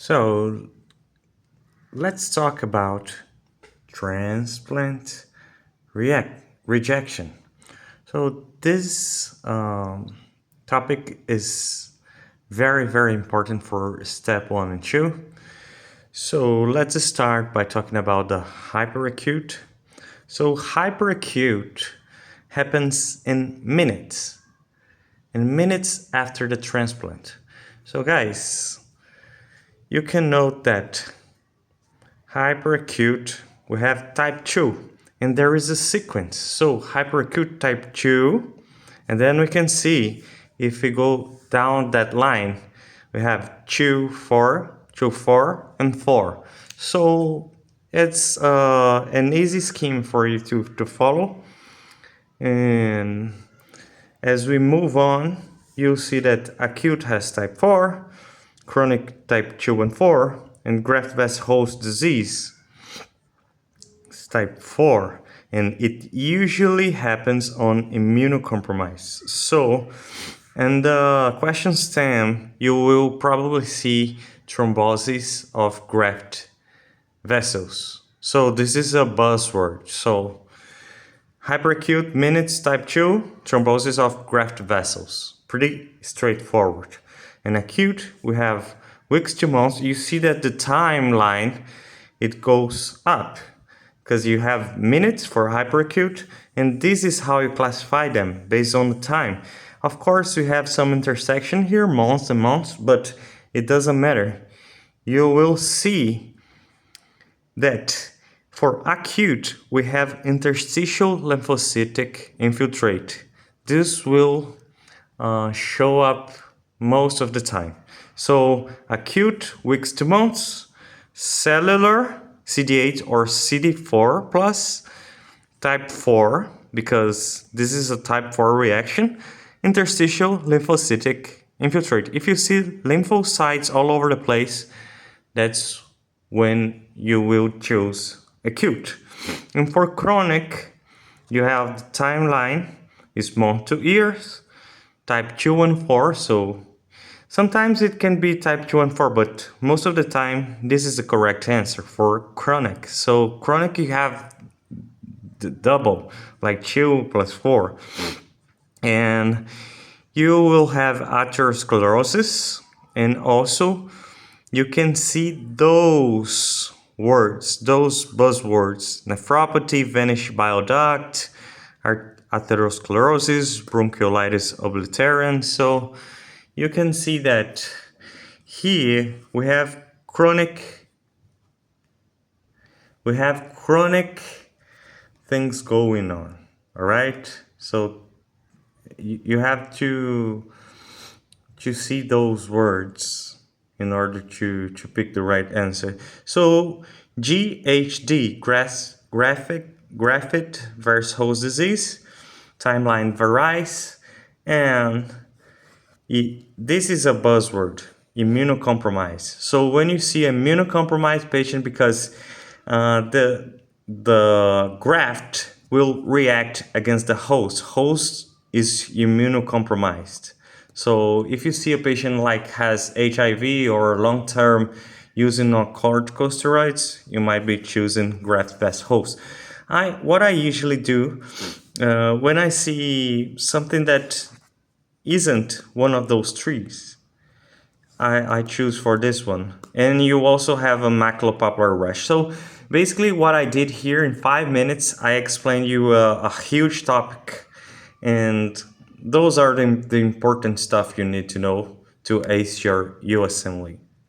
So let's talk about transplant rejection. So this topic is very important for step 1 and 2. So let's start by talking about the hyperacute. So hyperacute happens in minutes after the transplant. So guys, you can note that hyperacute, we have type 2, and there is a sequence. So hyperacute type 2, and then we can see if we go down that line, we have 2, 4, 2, 4, and 4. So it's an easy scheme for you to follow. And as we move on, you'll see that acute has type 4, chronic type 2 and 4, and graft-versus-host disease is type 4, and it usually happens on immunocompromised. So, in the question stem, you will probably see thrombosis of graft vessels. So this is a buzzword. So hyperacute minutes type 2, thrombosis of graft vessels. Pretty straightforward. And acute, we have weeks to months. You see that the timeline, it goes up because you have minutes for hyperacute, and this is how you classify them based on the time. Of course, we have some intersection here, months and months, but it doesn't matter. You will see that for acute, we have interstitial lymphocytic infiltrate. This will show up most of the time. So acute, weeks to months, cellular, CD8 or CD4 plus, type 4, because this is a type 4 reaction, interstitial lymphocytic infiltrate. If you see lymphocytes all over the place, that's when you will choose acute. And for chronic, you have the timeline is month to years, type 2 and 4. So sometimes it can be type 2 and 4, but most of the time this is the correct answer for chronic. So chronic, you have the double, like 2 plus 4. And you will have atherosclerosis, and also you can see those words, those buzzwords: nephropathy, vanished bile duct, atherosclerosis, bronchiolitis obliterans. So you can see that here we have chronic things going on. All right, so you have to see those words in order to pick the right answer. So GHD, graft-versus-host disease, timeline varies, and this is a buzzword, immunocompromised. So when you see immunocompromised patient, because the graft will react against the host is immunocompromised. So if you see a patient like has HIV or long-term using corticosteroids, you might be choosing graft-versus-host. What I usually do when I see something that isn't one of those trees, I choose for this one. And you also have a maculopapular rash. So basically what I did here in 5 minutes, I explained you a huge topic, and those are the important stuff you need to know to ace your USMLE.